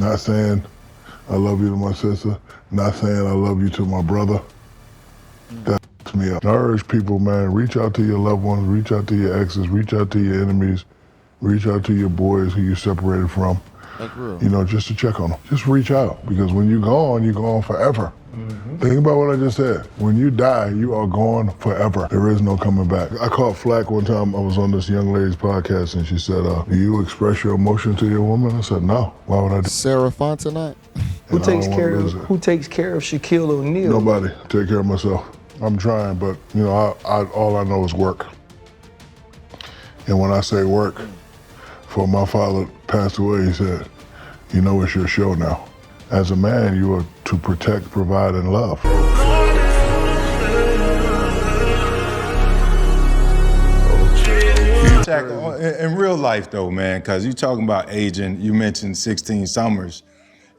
Not saying I love you to my sister, not saying I love you to my brother. That f***s me up. I urge people, man, reach out to your loved ones, reach out to your exes, reach out to your enemies, reach out to your boys who you separated from. That's real. You know, just to check on them. Just reach out, because when you're gone forever. Think about what I just said. When you die, you are gone forever. There is no coming back. I caught flack one time. I was on this young lady's podcast, and she said, do you express your emotion to your woman? I said, no. Why would I do? Sarah Fontenot? Who takes care of Shaquille O'Neal? Nobody. Take care of myself. I'm trying, but you know, all I know is work. And when I say work, before my father passed away, he said, you know, it's your show now. As a man, you are to protect, provide, and love. Shaq, in real life though, man, because you talking about aging, you mentioned 16 summers.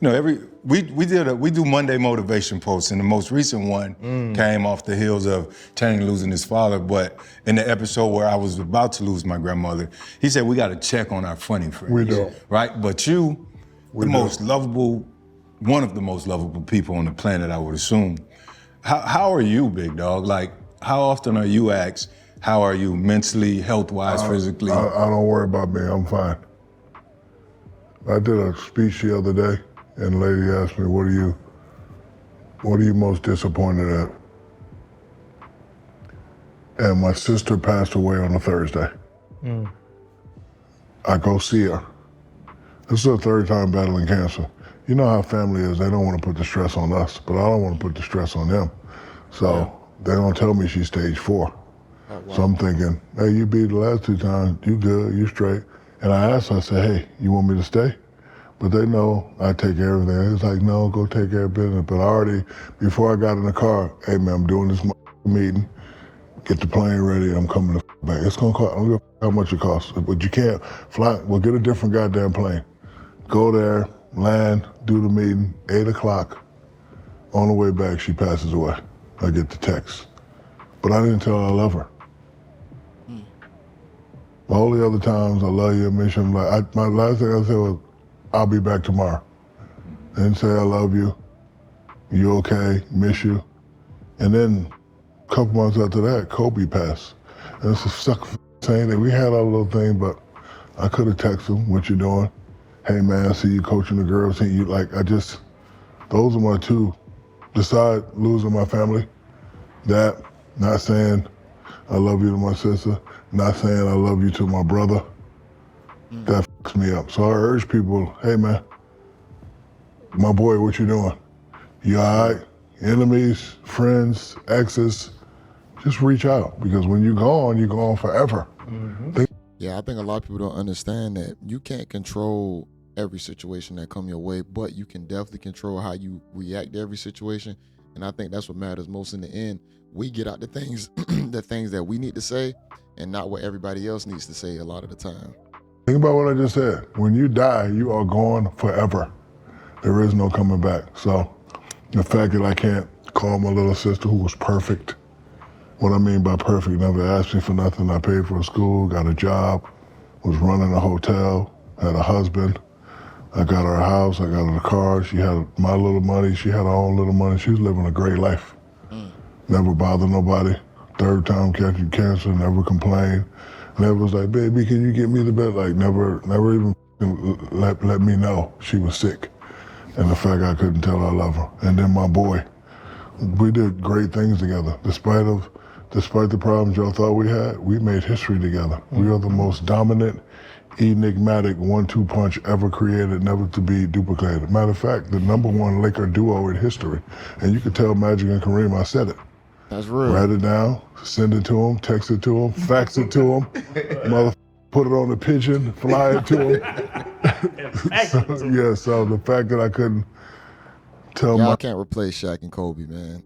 You know, we do Monday motivation posts, and the most recent one came off the heels of Channing losing his father. But in the episode where I was about to lose my grandmother, he said we got to check on our funny friends. We do, right? But you, one of the most lovable people on the planet, I would assume. How are you, big dog? Like, how often are you asked, how are you mentally, health-wise, physically? I don't worry about me, I'm fine. I did a speech the other day, and the lady asked me, what are you most disappointed at? And my sister passed away on a Thursday. I go see her. This is her third time battling cancer. You know how family is, they don't want to put the stress on us, but I don't want to put the stress on them. So they don't tell me she's stage 4. Oh, wow. So I'm thinking, hey, you beat the last 2 times, you good, you straight. And I asked her, I said, hey, you want me to stay? But they know I take care of everything. It's like, no, go take care of business. But I already, before I got in the car, hey man, I'm doing this meeting, get the plane ready, I'm coming the back. It's gonna cost, I don't give a how much it costs, but you can't fly, well, get a different goddamn plane. Go there, land, do the meeting, 8 o'clock. On the way back, she passes away. I get the text. But I didn't tell her I love her. All the other times, I love you, I miss you. My last thing I said was, I'll be back tomorrow. Didn't say I love you, you okay, miss you. And then a couple months after that, Kobe passed. And it's a suck saying that we had our little thing, but I could have texted him, what you doing? Hey man, I see you coaching the girls, see you, those are my two. Beside losing my family, that, not saying I love you to my sister, not saying I love you to my brother, that f***s me up. So I urge people, hey man, my boy, what you doing? You all right? Enemies, friends, exes, just reach out, because when you're gone forever. Yeah, I think a lot of people don't understand that you can't control every situation that come your way, but you can definitely control how you react to every situation. And I think that's what matters most in the end. We get out the things that we need to say and not what everybody else needs to say a lot of the time. Think about what I just said. When you die, you are gone forever. There is no coming back. So the fact that I can't call my little sister, who was perfect, what I mean by perfect, never asked me for nothing. I paid for school, got a job, was running a hotel, had a husband. I got her a house, I got her a car. She had my little money, she had her own little money. She was living a great life. Never bothered nobody. 3rd time catching cancer, never complained. Never was like, baby, can you get me the bed? Like, never even let me know she was sick. And the fact I couldn't tell her I love her. And then my boy, we did great things together. Despite the problems y'all thought we had, we made history together. We are the most dominant, enigmatic 1-2 punch ever created, never to be duplicated. Matter of fact, the #1 Laker duo in history. And you could tell Magic and Kareem, I said it. That's real. Write it down, send it to him, text it to him, fax it to him, put it on the pigeon, fly it to him. So the fact that I couldn't tell Y'all can't replace Shaq and Kobe, man.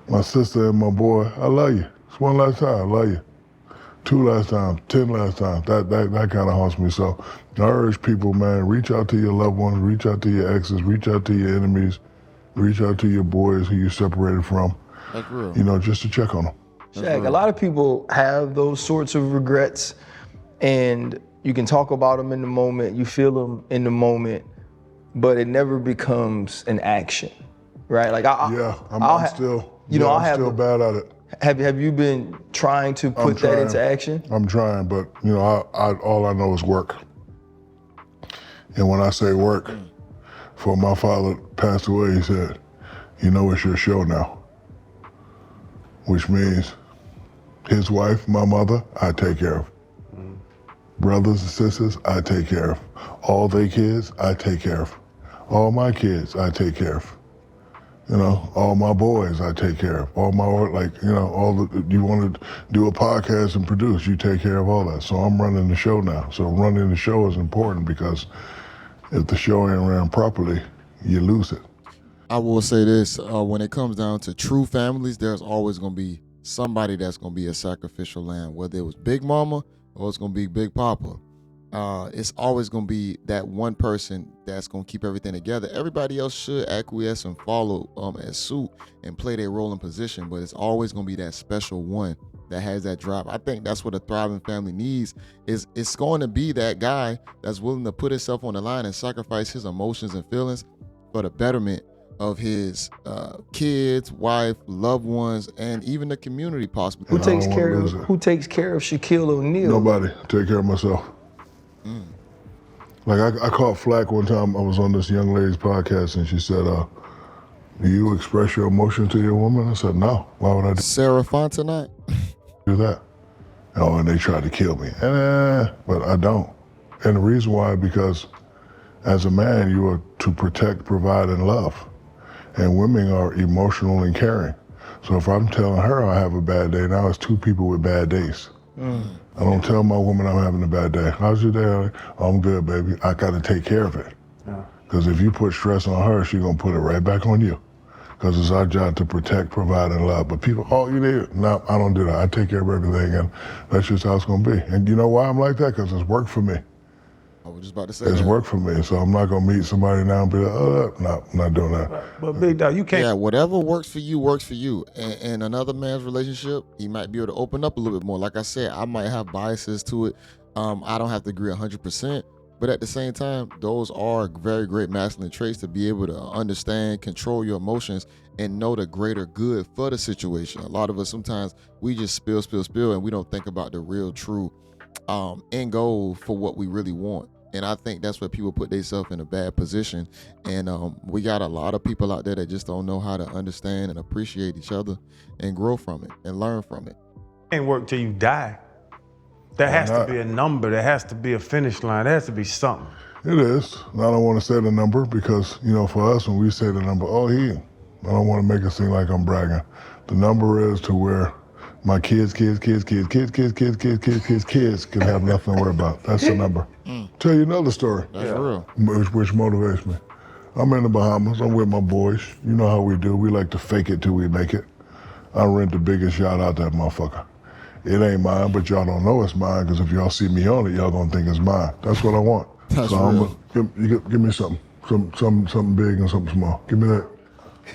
My sister and my boy, I love you. It's one last time, I love you. 2 last times, 10 last times, that kind of haunts me. So I urge people, man, reach out to your loved ones, reach out to your exes, reach out to your enemies, reach out to your boys who you separated from. That's real. You know, just to check on them. Shaq, a lot of people have those sorts of regrets, and You can talk about them in the moment, you feel them in the moment, but it never becomes an action, right? Like I'm still bad at it. Have you been trying to put that into action? I'm trying, but you know, all I know is work. And when I say work, before my father passed away, he said, you know, it's your show now. Which means his wife, my mother, I take care of. Brothers and sisters, I take care of. All their kids, I take care of. All my kids, I take care of. You know, all my boys, I take care of. All my, like, you know, you want to do a podcast and produce, you take care of all that. So I'm running the show now. So running the show is important because if the show ain't ran properly, you lose it. I will say this, when it comes down to true families, there's always going to be somebody that's going to be a sacrificial lamb, whether it was Big Mama or it's going to be Big Papa. It's always going to be that one person that's going to keep everything together. Everybody else should acquiesce and follow and suit and play their role and position, but it's always going to be that special one that has that drive. I think that's what a thriving family needs. Is it's going to be that guy that's willing to put himself on the line and sacrifice his emotions and feelings for the betterment of his kids, wife, loved ones, and even the community possibly. Who takes care of Shaquille O'Neal? Nobody. Take care of myself. Like I caught flack one time. I was on this young lady's podcast and she said, do you express your emotion to your woman? I said, no. Why would I Sarah Fontenot? do that? Oh, and they tried to kill me. But I don't. And the reason why, because as a man, you are to protect, provide, and love. And women are emotional and caring. So if I'm telling her I have a bad day, now it's two people with bad days. I don't tell my woman I'm having a bad day. How's your day? Oh, I'm good, baby. I got to take care of it. Because if you put stress on her, she's going to put it right back on you. Because it's our job to protect, provide, and love. But people, oh, you need it. No, I don't do that. I take care of everything, and that's just how it's going to be. And you know why I'm like that? Because it's work for me. I was just about to say it's work for me, so I'm not going to meet somebody now and be like, oh, no, I'm not doing that. But Big Dog, you can't. Yeah, whatever works for you works for you. And another man's relationship, he might be able to open up a little bit more. Like I said, I might have biases to it. I don't have to agree 100%. But at the same time, those are very great masculine traits to be able to understand, control your emotions, and know the greater good for the situation. A lot of us, sometimes we just spill, and we don't think about the real, true end goal for what we really want. And I think that's where people put themselves in a bad position. And we got a lot of people out there that just don't know how to understand and appreciate each other and grow from it and learn from it. Ain't work till you die. There has to be a number. There has to be a finish line. There has to be something. It is. And I don't want to say the number because, you know, for us, when we say the number, I don't want to make it seem like I'm bragging. The number is to where my kids can have nothing to worry about. That's the number. Tell you another story. That's real. Which motivates me. I'm in the Bahamas. I'm with my boys. You know how we do. We like to fake it till we make it. I rent the biggest yacht out that motherfucker. It ain't mine, but y'all don't know it's mine because if y'all see me on it, y'all gonna think it's mine. That's what I want. That's so real. Give me something big and something small. Give me that.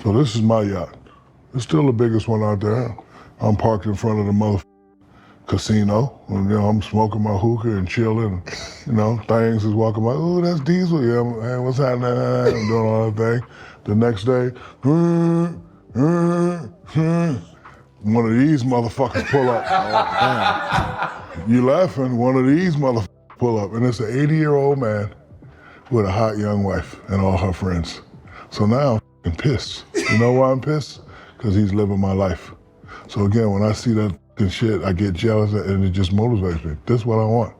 So this is my yacht. It's still the biggest one out there. I'm parked in front of the motherfucking casino. And, you know, I'm smoking my hookah and chilling. You know, things is walking by. Oh, that's Diesel. Yeah, hey, what's happening? I'm doing all that thing. The next day, one of these motherfuckers pull up. You laughing? One of these motherfuckers pull up, and it's an 80-year-old man with a hot young wife and all her friends. So now I'm pissed. You know why I'm pissed? Because he's living my life. So again, when I see that shit, I get jealous and it just motivates me. This is what I want.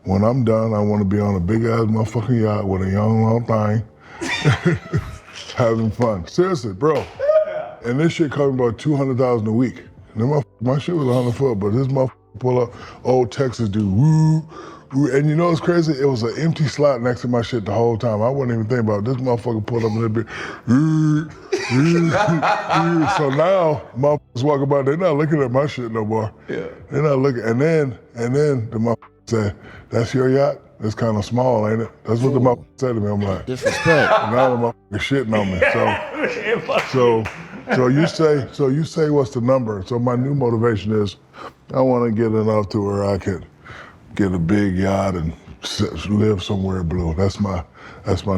When I'm done, I want to be on a big ass motherfucking yacht with a young long thing, having fun. Seriously, bro. And this shit cost me about $200,000 a week. And my shit was 100 foot, but this motherfucker pull up, old Texas dude, woo. And you know what's crazy? It was an empty slot next to my shit the whole time. I wasn't even thinking about it. This motherfucker pulled up and it'd be, so now motherfuckers walking by, they're not looking at my shit no more. Yeah. They're not looking. And then the motherfucker said, "That's your yacht? It's kind of small, ain't it?" That's what the motherfucker said to me. I'm like, disrespect. Now the motherfucker shitting on me. So you say what's the number? So my new motivation is I want to get enough to where I could get a big yacht and live somewhere blue. That's my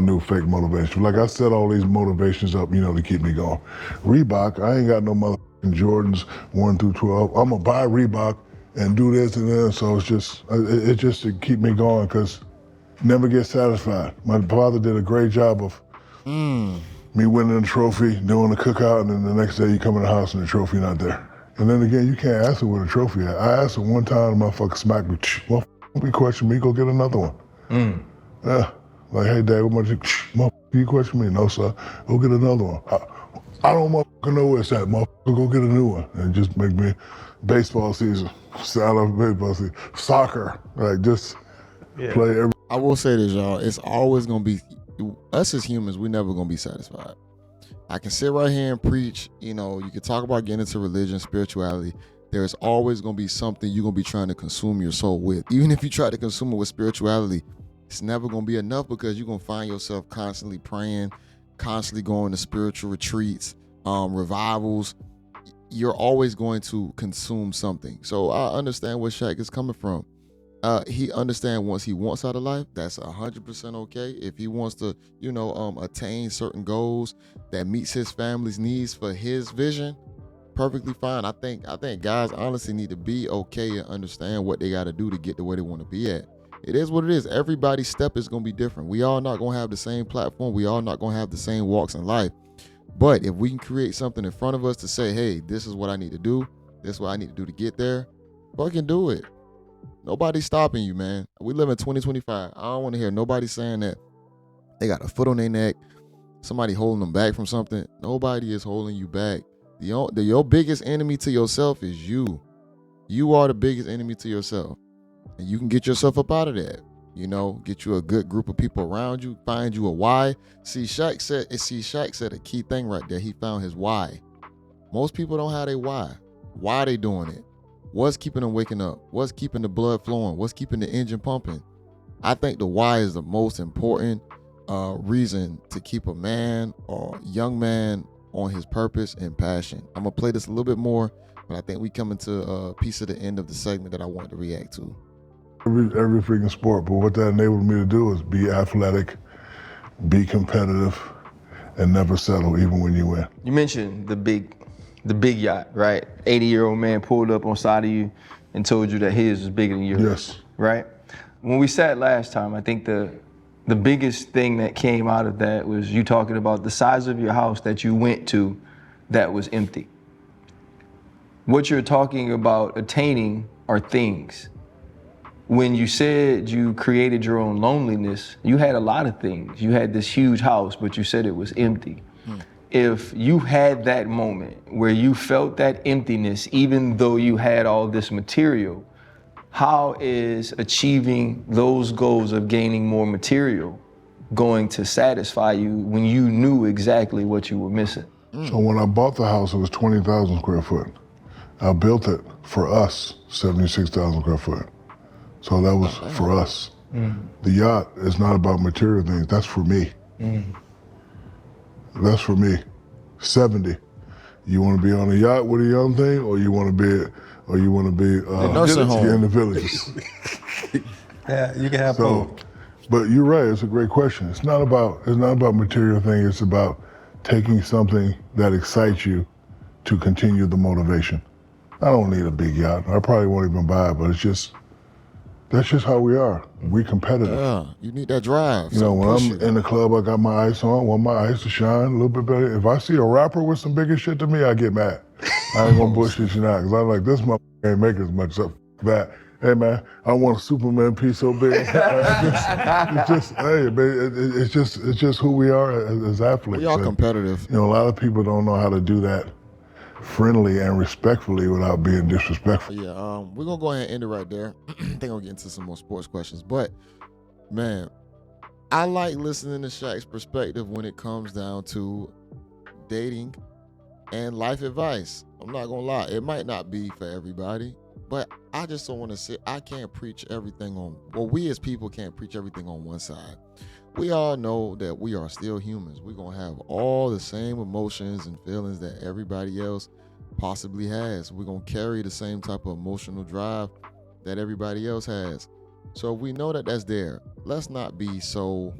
new fake motivation. Like I set all these motivations up, to keep me going. Reebok, I ain't got no motherfucking Jordans 1 through 12. I'm gonna buy Reebok and do this and that. So it's just to keep me going, because never get satisfied. My father did a great job of me winning a trophy, doing a cookout, and then the next day you come in the house and the trophy not there. And then again, you can't ask him where the trophy at. I asked him one time, the motherfucker smacked me. Well, you question me, go get another one. Yeah, like, hey, Dad, what much you question me? No, sir, go get another one. I don't motherfucker know where it's at, motherfucker, go get a new one. And just make me baseball season, baseball season, soccer, like just play every. I will say this, y'all. It's always gonna be us as humans. We never gonna be satisfied. I can sit right here and preach. You can talk about getting into religion, spirituality. There's always gonna be something you're gonna be trying to consume your soul with. Even if you try to consume it with spirituality, it's never gonna be enough, because you're gonna find yourself constantly praying, constantly going to spiritual retreats, revivals. You're always going to consume something. So I understand where Shaq is coming from. He understands once he wants out of life, that's 100% okay. If he wants to, attain certain goals that meets his family's needs for his vision, perfectly fine. I think guys honestly need to be okay and understand what they got to do to get to where they want to be at. It is what it is. Everybody's step is going to be different. We all not going to have the same platform. We all not going to have the same walks in life. But if we can create something in front of us to say, hey, this is what I need to do, this is what I need to do to get there, fucking do it. Nobody's stopping you, man. We live in 2025. I don't want to hear nobody saying that they got a foot on their neck, somebody holding them back from something. Nobody is holding you back. Your biggest enemy to yourself is you. You are the biggest enemy to yourself. And you can get yourself up out of that. Get you a good group of people around you, find you a why. Shaq said a key thing right there. He found his why. Most people don't have their why. Why they doing it? What's keeping them waking up? What's keeping the blood flowing? What's keeping the engine pumping? I think the why is the most important reason to keep a man or young man on his purpose and passion. I'm going to play this a little bit more, but I think we come into a piece of the end of the segment that I wanted to react to. Every freaking sport, but what that enabled me to do is be athletic, be competitive, and never settle, even when you win. You mentioned the big yacht, right? 80-year-old man pulled up on side of you and told you that his was bigger than yours. Yes. Right? When we sat last time, I think the biggest thing that came out of that was you talking about the size of your house that you went to that was empty. What you're talking about attaining are things. When you said you created your own loneliness, you had a lot of things. You had this huge house, but you said it was empty. If you had that moment where you felt that emptiness, even though you had all this material, how is achieving those goals of gaining more material going to satisfy you when you knew exactly what you were missing? So when I bought the house, it was 20,000 square foot. I built it for us, 76,000 square foot. So that was for us. The yacht is not about material things. That's for me. That's for me. 70. You want to be on a yacht with a young thing, or you want to be nursing home in the villages. Yeah, you can have both. But you're right. It's a great question. It's not about material things. It's about taking something that excites you to continue the motivation. I don't need a big yacht. I probably won't even buy it, but that's just how we are. We competitive. Yeah, you need that drive. When I'm in the club, I got my ice on, want my ice to shine a little bit better. If I see a rapper with some bigger shit to me, I get mad. I ain't gonna bullshit you now, because I'm like, this motherfucker ain't making as much stuff that. Hey man, I want a Superman piece so big. It's just who we are as athletes. We are competitive. A lot of people don't know how to do that friendly and respectfully without being disrespectful. Yeah, we're gonna go ahead and end it right there. I think I'll get into some more sports questions. But man, I like listening to Shaq's perspective when it comes down to dating and life advice. I'm not gonna lie, it might not be for everybody, but I just don't want to say I can't preach everything on, well, we as people can't preach everything on one side. We all know that we are still humans. We're going to have all the same emotions and feelings that everybody else possibly has. We're going to carry the same type of emotional drive that everybody else has. So if we know that that's there, let's not be so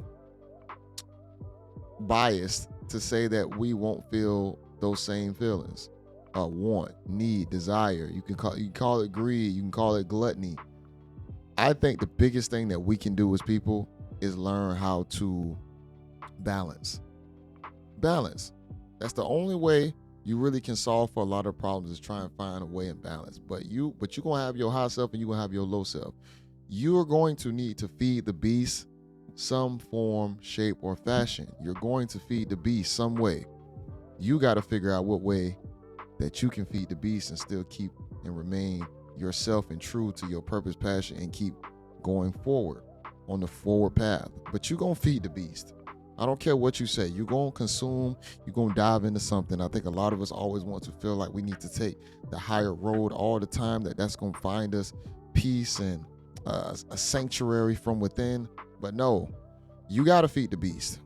biased to say that we won't feel those same feelings. Want, need, desire. You can call it greed, you can call it gluttony. I think the biggest thing that we can do as people is learn how to balance. That's the only way you really can solve for a lot of problems, is try and find a way in balance. But you're gonna have your high self and you're gonna have your low self. You are going to need to feed the beast some form, shape, or fashion. You're going to feed the beast some way. You got to figure out what way that you can feed the beast and still keep and remain yourself and true to your purpose, passion, and keep going forward on the forward path. But you're going to feed the beast. I don't care what you say. You're going to consume. You're going to dive into something. I think a lot of us always want to feel like we need to take the higher road all the time, that's going to find us peace and a sanctuary from within. But no, you got to feed the beast,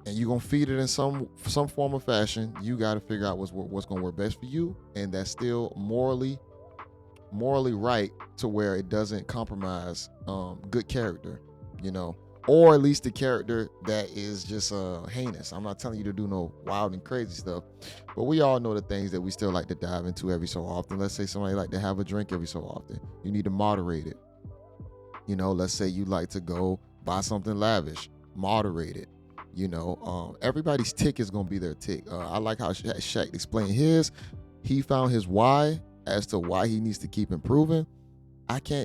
and you're going to feed it in some form of fashion. You got to figure out what's going to work best for you, and that's still morally right, to where it doesn't compromise good character, or at least the character that is just heinous. I'm not telling you to do no wild and crazy stuff, but we all know the things that we still like to dive into every so often. Let's say somebody like to have a drink every so often. You need to moderate it. Let's say you like to go buy something lavish, moderate it. Everybody's tick is gonna be their tick. I like how Shaq explained his. He found his why as to why he needs to keep improving.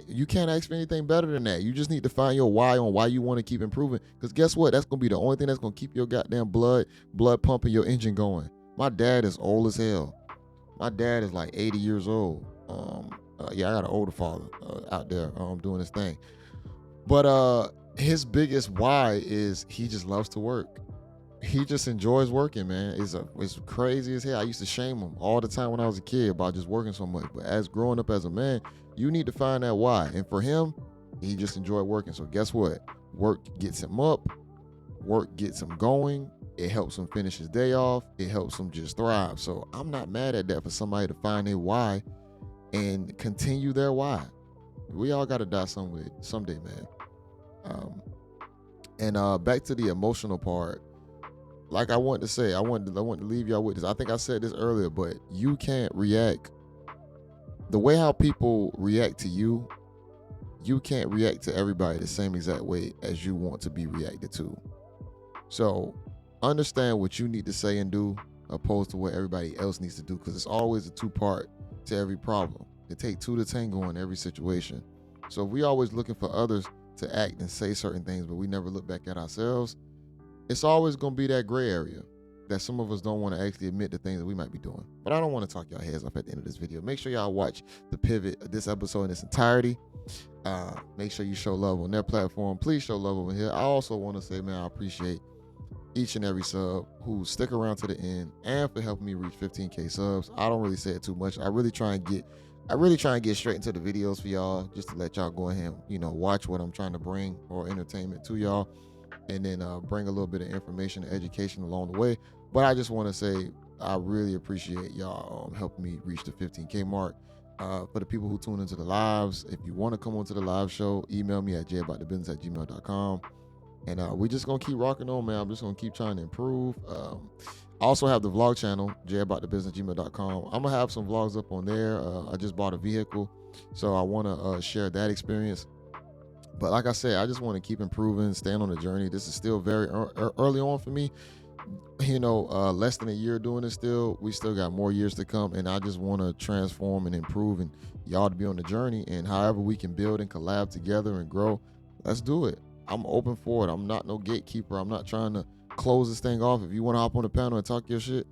You can't ask for anything better than that. You just need to find your why on why you want to keep improving. Because guess what? That's gonna be the only thing that's gonna keep your goddamn blood pumping, your engine going. My dad is old as hell. My dad is like 80 years old. I got an older father out there doing his thing. But his biggest why is he just loves to work. He just enjoys working, man. It's crazy as hell. I used to shame him all the time when I was a kid about just working so much. But as growing up as a man, you need to find that why. And for him, he just enjoyed working. So guess what? Work gets him up. Work gets him going. It helps him finish his day off. It helps him just thrive. So I'm not mad at that, for somebody to find their why and continue their why. We all got to die someday, man. And back to the emotional part. Like I wanted to say, I wanted to leave y'all with this. I think I said this earlier, but you can't react the way how people react to you. You can't react to everybody the same exact way as you want to be reacted to. So understand what you need to say and do, opposed to what everybody else needs to do, because it's always a two-part to every problem. It takes two to tango in every situation. So if we always looking for others to act and say certain things, but we never look back at ourselves, it's always going to be that gray area that some of us don't want to actually admit the things that we might be doing. But I don't want to talk y'all heads off at the end of this video. Make sure y'all watch the pivot of this episode in its entirety. Make sure you show love on their platform. Please show love over here. I also want to say, man, I appreciate each and every sub who stick around to the end, and for helping me reach 15K subs. I don't really say it too much. I really try and get straight into the videos for y'all, just to let y'all go ahead and, watch what I'm trying to bring or entertainment to y'all, and then bring a little bit of information and education along the way. But I just want to say I really appreciate y'all helping me reach the 15K mark. For the people who tune into the lives, if you want to come onto the live show, email me at JayBReacts@gmail.com. And we just going to keep rocking on, man. I'm just going to keep trying to improve. I also have the vlog channel, JayBReacts@gmail.com. I'm going to have some vlogs up on there. I just bought a vehicle, so I want to share that experience. But like I said, I just want to keep improving, staying on the journey. This is still very early on for me. Less than a year doing this still. We still got more years to come, and I just want to transform and improve, and y'all to be on the journey. And however we can build and collab together and grow, let's do it. I'm open for it. I'm not no gatekeeper. I'm not trying to close this thing off. If you want to hop on the panel and talk your shit,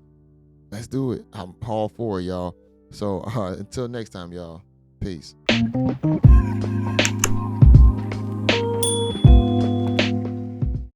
let's do it. I'm all for it, y'all. So until next time, y'all. Peace.